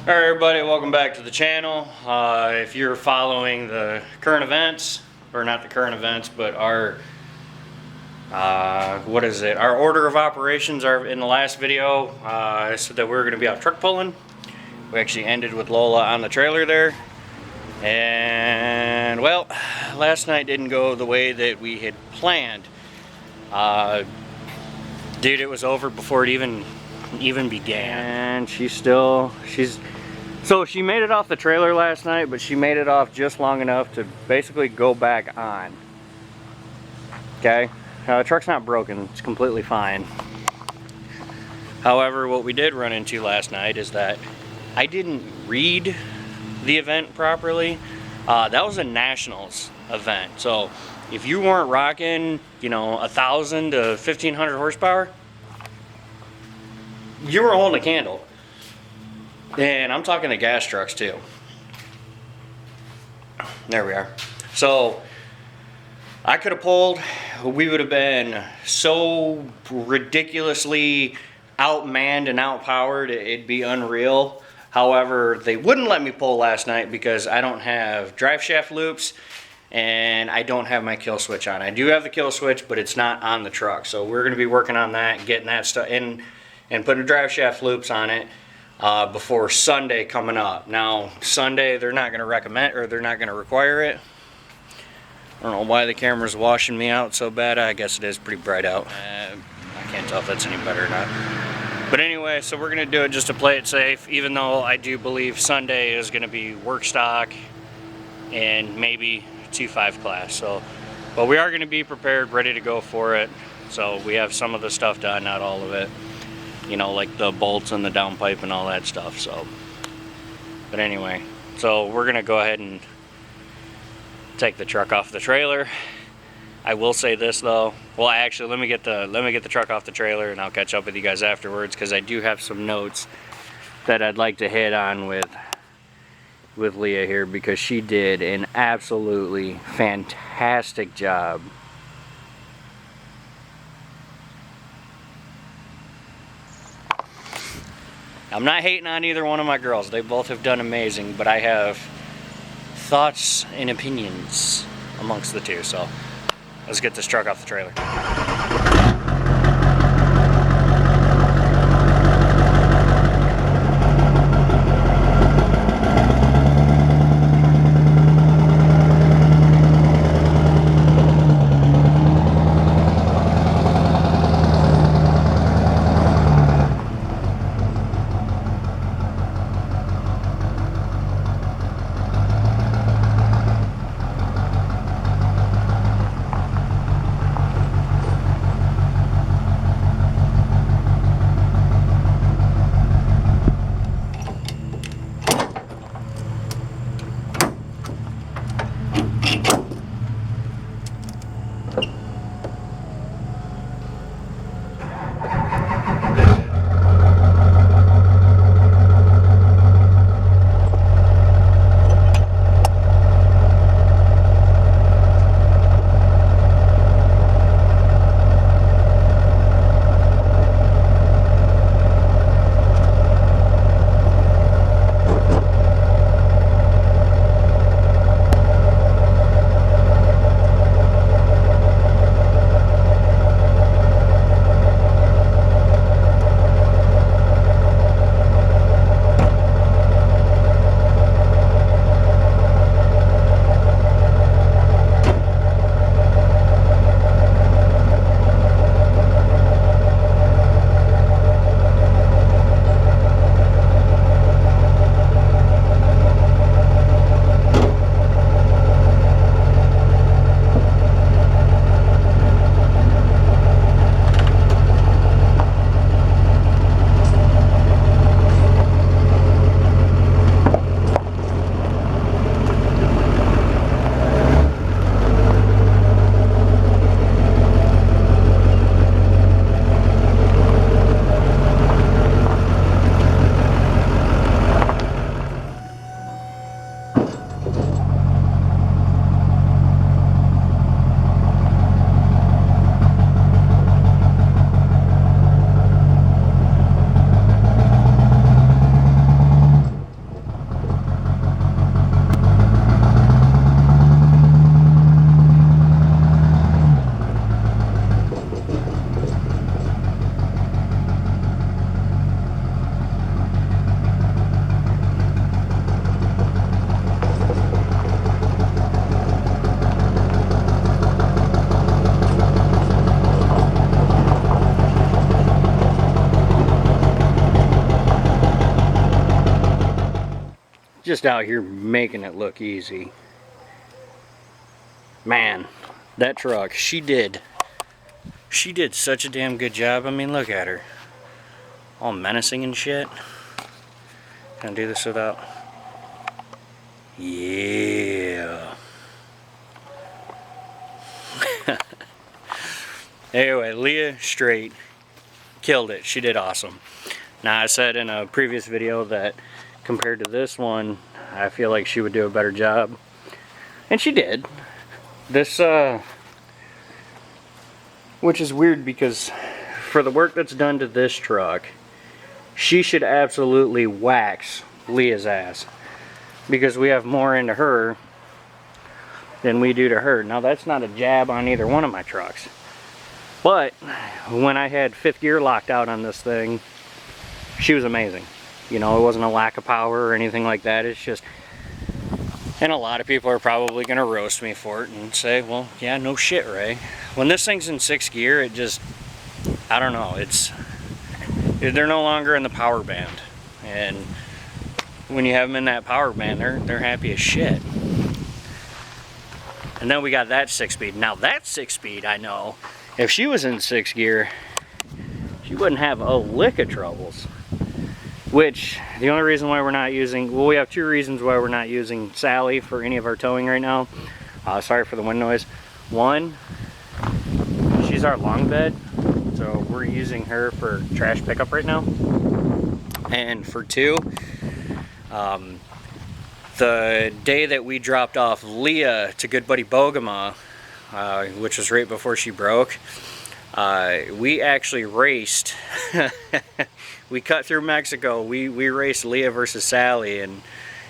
Alright everybody, welcome back to the channel. If you're following the current events, or not the current events, but our our order of operations are in the last video. I said that we were going to be out truck pulling. We actually ended with Lola on the trailer there. And well, last night didn't go the way that we had planned. Dude, it was over before it even began. And so she made it off the trailer last night, but she made it off just long enough to basically go back on. Okay, the truck's not broken, it's completely fine. However, what we did run into last night is that I didn't read the event properly. That was a nationals event, so if you weren't rocking, 1,000 to 1,500 horsepower, you were holding a candle. And I'm talking the gas trucks too. There we are. So I could have pulled. We would have been so ridiculously outmanned and outpowered, it'd be unreal. However, they wouldn't let me pull last night because I don't have drive shaft loops and I don't have my kill switch on. I do have the kill switch, but it's not on the truck. So we're going to be working on that, getting that stuff in and putting drive shaft loops on it before Sunday coming up. Now, Sunday they're not going to recommend, or they're not going to require it. I don't know why the camera's washing me out so bad. I guess it is pretty bright out. I can't tell if that's any better or not. But anyway, so we're going to do it just to play it safe, even though I do believe Sunday is going to be work stock and maybe 2.5 class. So, but we are going to be prepared, ready to go for it. So we have some of the stuff done, not all of it. Like the bolts and the downpipe and all that stuff. So, but anyway, so we're going to go ahead and take the truck off the trailer. I will say this though. Well, actually, let me get the truck off the trailer, and I'll catch up with you guys afterwards, because I do have some notes that I'd like to hit on with Leah here, because she did an absolutely fantastic job. I'm not hating on either one of my girls. They both have done amazing, but I have thoughts and opinions amongst the two. So let's get this truck off the trailer. just out here making it look easy. Man, that truck, she did such a damn good job. I mean, look at her. All menacing and shit. Can I do this without? Yeah. Anyway, Leah straight killed it. She did awesome. Now, I said in a previous video that compared to this one, I feel like she would do a better job. And she did. This, which is weird because for the work that's done to this truck, she should absolutely wax Leah's ass. Because we have more into her than we do to her. Now, that's not a jab on either one of my trucks. But when I had 5th gear locked out on this thing, she was amazing. You know, it wasn't a lack of power or anything like that. It's just, and a lot of people are probably going to roast me for it and say, well, yeah, no shit, Ray. When this thing's in 6th gear, it just, I don't know, they're no longer in the power band. And when you have them in that power band, they're happy as shit. And then we got that 6-speed. Now that 6-speed, I know, if she was in 6th gear, she wouldn't have a lick of troubles. Which, the only reason why we're not using, well, we have 2 reasons why we're not using Sally for any of our towing right now. Sorry for the wind noise. 1, she's our long bed, so we're using her for trash pickup right now. And for 2, the day that we dropped off Leah to good buddy Bogoma, which was right before she broke, we actually raced. We cut through Mexico. We raced Leah versus Sally,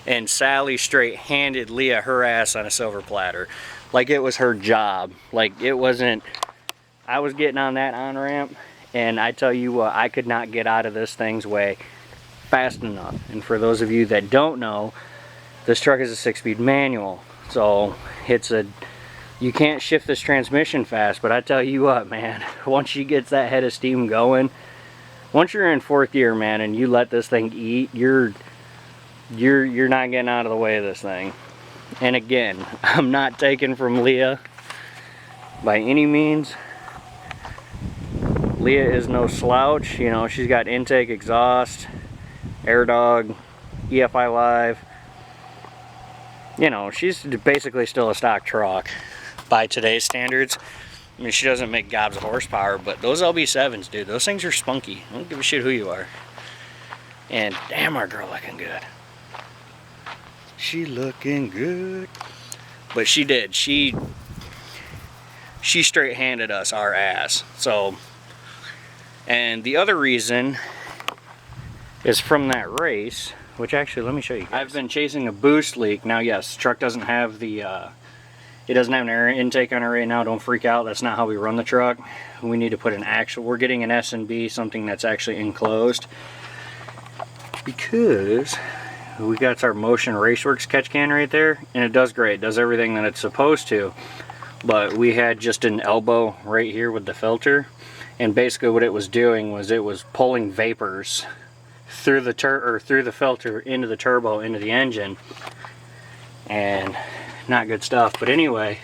and Sally straight handed Leah her ass on a silver platter. Like it was her job. Like it wasn't, I was getting on that on-ramp, and I tell you what, I could not get out of this thing's way fast enough. And for those of you that don't know, this truck is a 6-speed manual. So it's you can't shift this transmission fast, but I tell you what, man, once she gets that head of steam going, once you're in 4th gear, man, and you let this thing eat, you're not getting out of the way of this thing. And again, I'm not taking from Leah by any means. Leah is no slouch. You know, she's got intake, exhaust, air dog, EFI live. You know, she's basically still a stock truck by today's standards. I mean, she doesn't make gobs of horsepower, but those LB7s, dude, those things are spunky. I don't give a shit who you are. And damn, our girl looking good. She looking good. But she did. She straight handed us our ass. So, and the other reason is from that race, which actually, let me show you guys. I've been chasing a boost leak. Now, yes, the truck doesn't have the, it doesn't have an air intake on it right now. Don't freak out. That's not how we run the truck. We need to put an actual, we're getting an S&B, something that's actually enclosed. Because we got our Motion Raceworks catch can right there, and it does great. It does everything that it's supposed to. But we had just an elbow right here with the filter, and basically what it was doing was it was pulling vapors through the through the filter into the turbo, into the engine, and not good stuff. But anyway,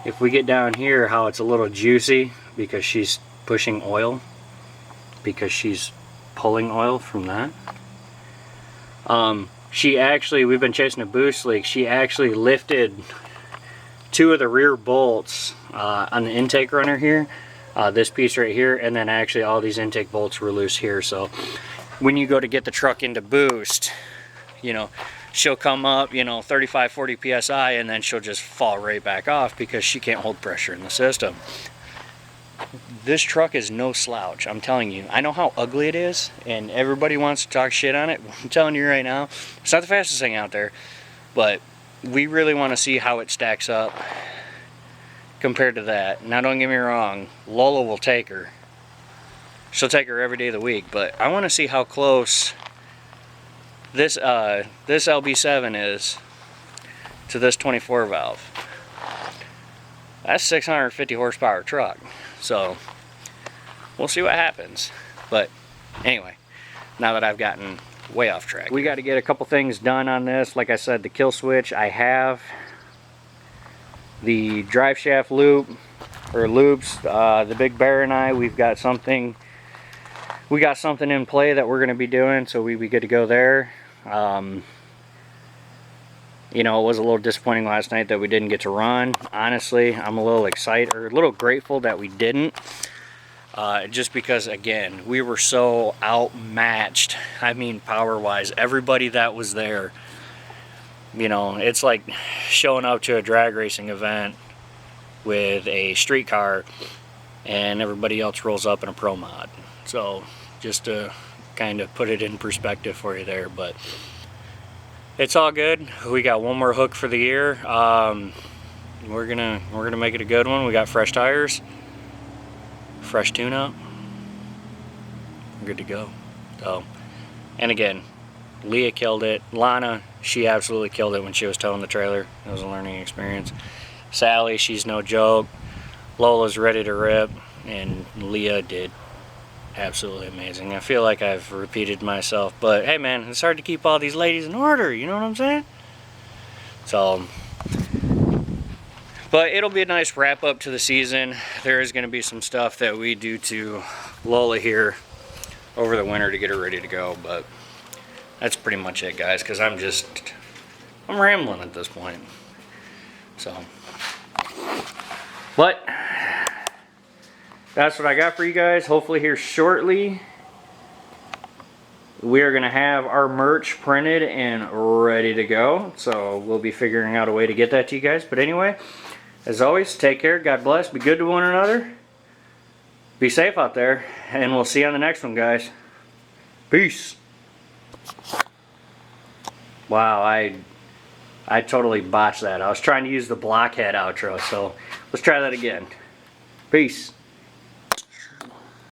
if we get down here, how it's a little juicy because she's pushing oil, because she's pulling oil from that. She actually, we've been chasing a boost leak, she actually lifted 2 of the rear bolts on the intake runner here, this piece right here, and then actually all these intake bolts were loose here. So when you go to get the truck into boost, you know, she'll come up, you know, 35, 40 psi, and then she'll just fall right back off because she can't hold pressure in the system. This truck is no slouch, I'm telling you. I know how ugly it is, and everybody wants to talk shit on it. I'm telling you right now, it's not the fastest thing out there, but we really want to see how it stacks up compared to that. Now, don't get me wrong, Lola will take her. She'll take her every day of the week, but I want to see how close this this LB7 is to this 24 valve. That's 650 horsepower truck, so we'll see what happens. But anyway, now that I've gotten way off track. We got to get a couple things done on this. Like I said, the kill switch I have. The drive shaft loop, or loops, the Big Bear and I, we got something in play that we're going to be doing, so we good to go there. You know, it was a little disappointing last night that we didn't get to run. Honestly, I'm a little excited, or a little grateful that we didn't. Just because, again, we were so outmatched. I mean, power-wise, everybody that was there. You know, it's like showing up to a drag racing event with a street car and everybody else rolls up in a pro mod. So, just to kind of put it in perspective for you there, but it's all good. We got one more hook for the year. We're gonna make it a good one. We got fresh tires, fresh tune-up. We're good to go. So, and again, Leah killed it. Lana, she absolutely killed it when she was towing the trailer. It was a learning experience. Sally, she's no joke. Lola's ready to rip, and Leah did absolutely amazing. I feel like I've repeated myself, but hey man, it's hard to keep all these ladies in order, you know what I'm saying? So, but it'll be a nice wrap up to the season. There is going to be some stuff that we do to Lola here over the winter to get her ready to go, but that's pretty much it, guys, because I'm rambling at this point. So, but that's what I got for you guys. Hopefully here shortly we are going to have our merch printed and ready to go. So we'll be figuring out a way to get that to you guys. But anyway, as always, take care. God bless. Be good to one another. Be safe out there. And we'll see you on the next one, guys. Peace. Wow, I totally botched that. I was trying to use the blockhead outro, so let's try that again. Peace.